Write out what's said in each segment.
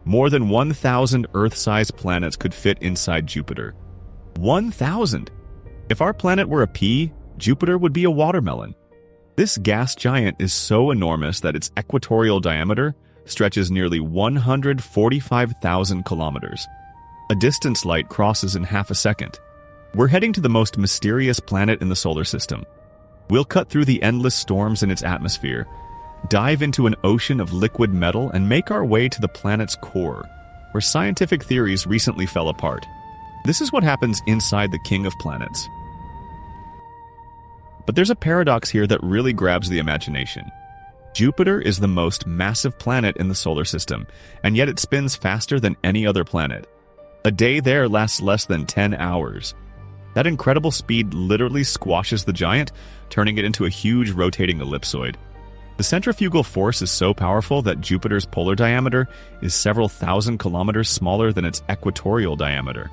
More than 1,000 Earth-sized planets could fit inside Jupiter. 1,000! If our planet were a pea, Jupiter would be a watermelon. This gas giant is so enormous that its equatorial diameter stretches nearly 145,000 kilometers. A distance light crosses in half a second. We're heading to the most mysterious planet in the solar system. We'll cut through the endless storms in its atmosphere, dive into an ocean of liquid metal, and make our way to the planet's core, where scientific theories recently fell apart. This is what happens inside the King of Planets. But there's a paradox here that really grabs the imagination. Jupiter is the most massive planet in the solar system, and yet it spins faster than any other planet. A day there lasts less than 10 hours. That incredible speed literally squashes the giant, turning it into a huge rotating ellipsoid. The centrifugal force is so powerful that Jupiter's polar diameter is several thousand kilometers smaller than its equatorial diameter.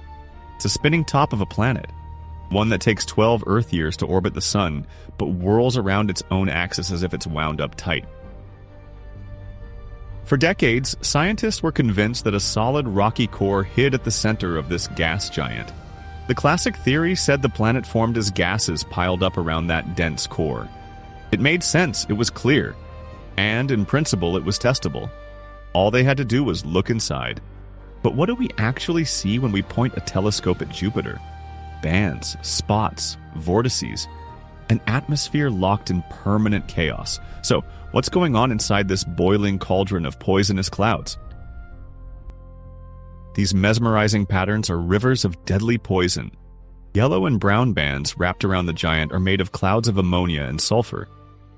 It's a spinning top of a planet, one that takes 12 Earth years to orbit the Sun, but whirls around its own axis as if it's wound up tight. For decades, scientists were convinced that a solid rocky core hid at the center of this gas giant. The classic theory said the planet formed as gases piled up around that dense core. It made sense, it was clear, and in principle it was testable. All they had to do was look inside. But what do we actually see when we point a telescope at Jupiter? Bands, spots, vortices, an atmosphere locked in permanent chaos. So, what's going on inside this boiling cauldron of poisonous clouds? These mesmerizing patterns are rivers of deadly poison. Yellow and brown bands wrapped around the giant are made of clouds of ammonia and sulfur.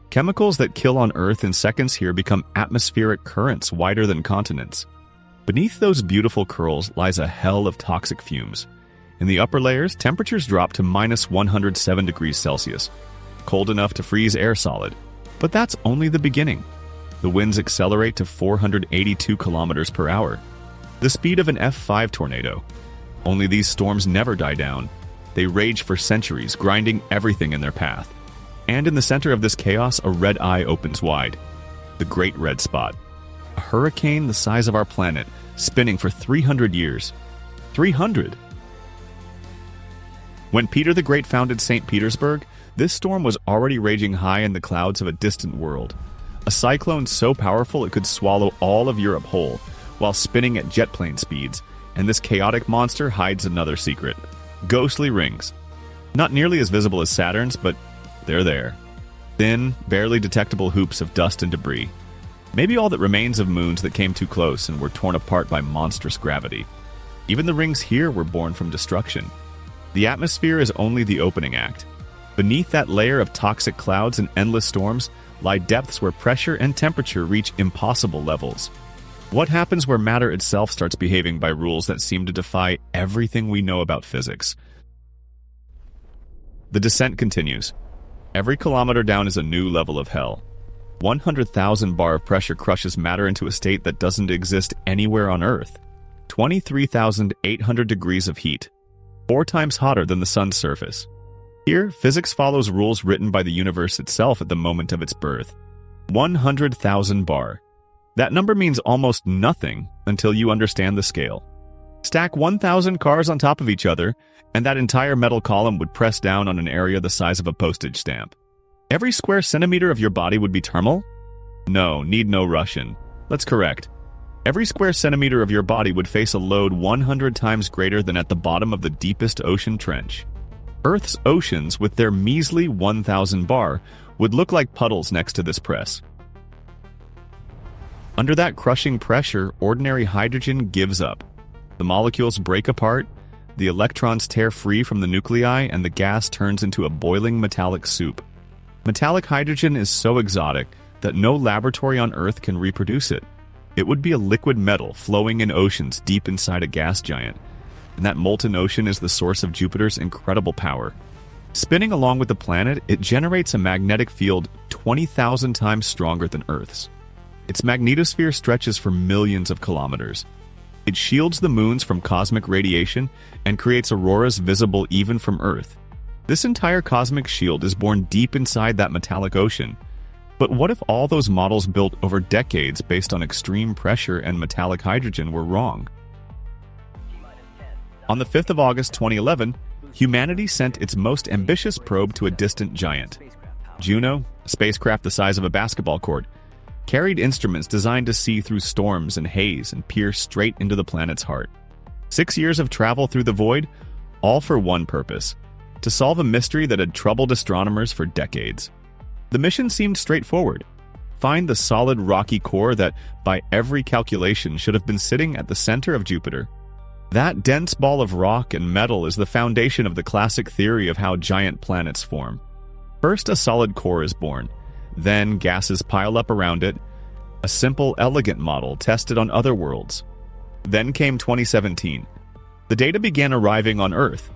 Chemicals that kill on Earth in seconds here become atmospheric currents wider than continents. Beneath those beautiful curls lies a hell of toxic fumes. In the upper layers, temperatures drop to minus 107 degrees Celsius, cold enough to freeze air solid. But that's only the beginning. The winds accelerate to 482 kilometers per hour, the speed of an F5 tornado. Only these storms never die down. They rage for centuries, grinding everything in their path. And in the center of this chaos, a red eye opens wide. The Great Red Spot. A hurricane the size of our planet, spinning for 300 years. 300! When Peter the Great founded St. Petersburg, this storm was already raging high in the clouds of a distant world. A cyclone so powerful it could swallow all of Europe whole, while spinning at jet plane speeds, and this chaotic monster hides another secret. Ghostly rings. Not nearly as visible as Saturn's, but they're there. Thin, barely detectable hoops of dust and debris. Maybe all that remains of moons that came too close and were torn apart by monstrous gravity. Even the rings here were born from destruction. The atmosphere is only the opening act. Beneath that layer of toxic clouds and endless storms lie depths where pressure and temperature reach impossible levels. What happens where matter itself starts behaving by rules that seem to defy everything we know about physics? The descent continues. Every kilometer down is a new level of hell. 100,000 bar of pressure crushes matter into a state that doesn't exist anywhere on Earth. 23,800 degrees of heat, 4 times hotter than the sun's surface. Here, physics follows rules written by the universe itself at the moment of its birth. 100,000 bar. That number means almost nothing until you understand the scale. Stack 1,000 cars on top of each other, and that entire metal column would press down on an area the size of a postage stamp. Every square centimeter of your body would be thermal? No, need no Russian. Let's correct. Every square centimeter of your body would face a load 100 times greater than at the bottom of the deepest ocean trench. Earth's oceans, with their measly 1,000 bar, would look like puddles next to this press. Under that crushing pressure, ordinary hydrogen gives up. The molecules break apart, the electrons tear free from the nuclei, and the gas turns into a boiling metallic soup. Metallic hydrogen is so exotic that no laboratory on Earth can reproduce it. It would be a liquid metal flowing in oceans deep inside a gas giant, and that molten ocean is the source of Jupiter's incredible power. Spinning along with the planet, it generates a magnetic field 20,000 times stronger than Earth's. Its magnetosphere stretches for millions of kilometers. It shields the moons from cosmic radiation and creates auroras visible even from Earth. This entire cosmic shield is born deep inside that metallic ocean, But what if all those models built over decades based on extreme pressure and metallic hydrogen were wrong? On the 5th of August 2011, humanity sent its most ambitious probe to a distant giant. Juno, a spacecraft the size of a basketball court, carried instruments designed to see through storms and haze and peer straight into the planet's heart. 6 years of travel through the void, all for one purpose: to solve a mystery that had troubled astronomers for decades. The mission seemed straightforward. Find the solid rocky core that, by every calculation, should have been sitting at the center of Jupiter. That dense ball of rock and metal is the foundation of the classic theory of how giant planets form. First, a solid core is born. Then, gases pile up around it. A simple, elegant model tested on other worlds. Then came 2017. The data began arriving on Earth.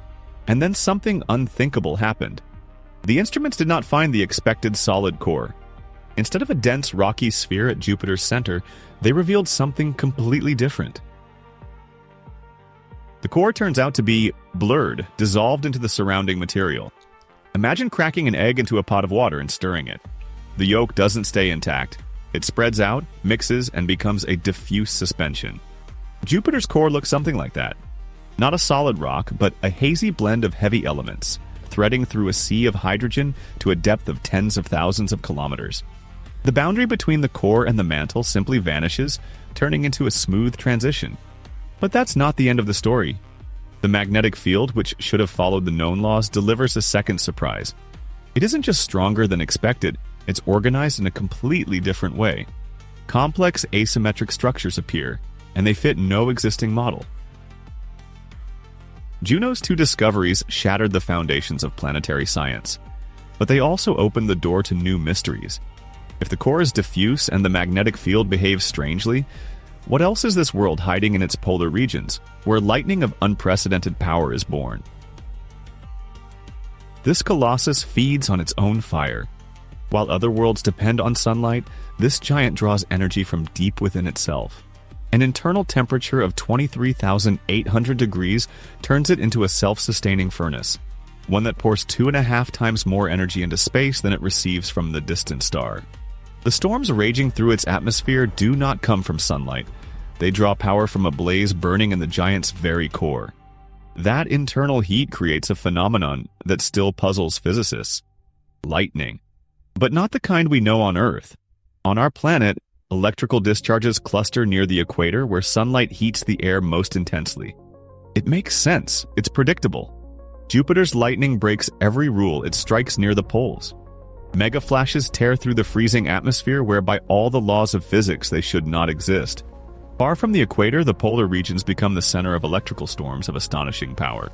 And then something unthinkable happened. The instruments did not find the expected solid core. Instead of a dense rocky sphere at Jupiter's center, they revealed something completely different. The core turns out to be blurred, dissolved into the surrounding material. Imagine cracking an egg into a pot of water and stirring it. The yolk doesn't stay intact. It spreads out, mixes, and becomes a diffuse suspension. Jupiter's core looks something like that. Not a solid rock, but a hazy blend of heavy elements, threading through a sea of hydrogen to a depth of tens of thousands of kilometers. The boundary between the core and the mantle simply vanishes, turning into a smooth transition. But that's not the end of the story. The magnetic field, which should have followed the known laws, delivers a second surprise. It isn't just stronger than expected, it's organized in a completely different way. Complex asymmetric structures appear, and they fit no existing model. Juno's two discoveries shattered the foundations of planetary science, but they also opened the door to new mysteries. If the core is diffuse and the magnetic field behaves strangely, what else is this world hiding in its polar regions, where lightning of unprecedented power is born? This colossus feeds on its own fire. While other worlds depend on sunlight, this giant draws energy from deep within itself. An internal temperature of 23,800 degrees turns it into a self-sustaining furnace, one that pours 2.5 times more energy into space than it receives from the distant star. The storms raging through its atmosphere do not come from sunlight. They draw power from a blaze burning in the giant's very core. That internal heat creates a phenomenon that still puzzles physicists: lightning. But not the kind we know on Earth. On our planet, electrical discharges cluster near the equator where sunlight heats the air most intensely. It makes sense. It's predictable. Jupiter's lightning breaks every rule. It strikes near the poles. Mega flashes tear through the freezing atmosphere where by all the laws of physics they should not exist. Far from the equator, the polar regions become the center of electrical storms of astonishing power.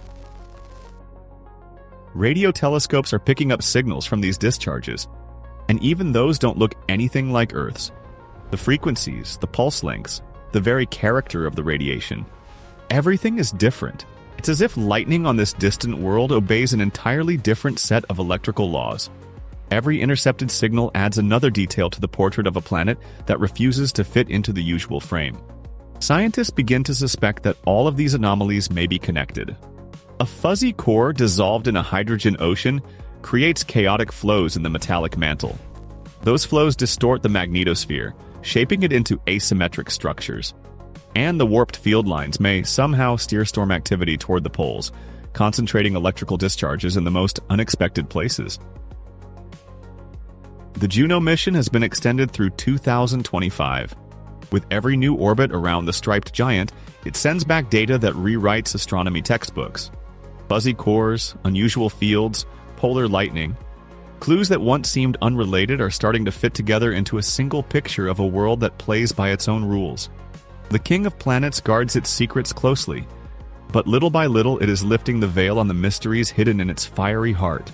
Radio telescopes are picking up signals from these discharges, and even those don't look anything like Earth's. The frequencies, the pulse lengths, the very character of the radiation. Everything is different. It's as if lightning on this distant world obeys an entirely different set of electrical laws. Every intercepted signal adds another detail to the portrait of a planet that refuses to fit into the usual frame. Scientists begin to suspect that all of these anomalies may be connected. A fuzzy core dissolved in a hydrogen ocean creates chaotic flows in the metallic mantle. Those flows distort the magnetosphere, shaping it into asymmetric structures. And the warped field lines may somehow steer storm activity toward the poles, concentrating electrical discharges in the most unexpected places. The Juno mission has been extended through 2025. With every new orbit around the striped giant, it sends back data that rewrites astronomy textbooks. Fuzzy cores, unusual fields, polar lightning. Clues that once seemed unrelated are starting to fit together into a single picture of a world that plays by its own rules. The King of Planets guards its secrets closely, but little by little it is lifting the veil on the mysteries hidden in its fiery heart.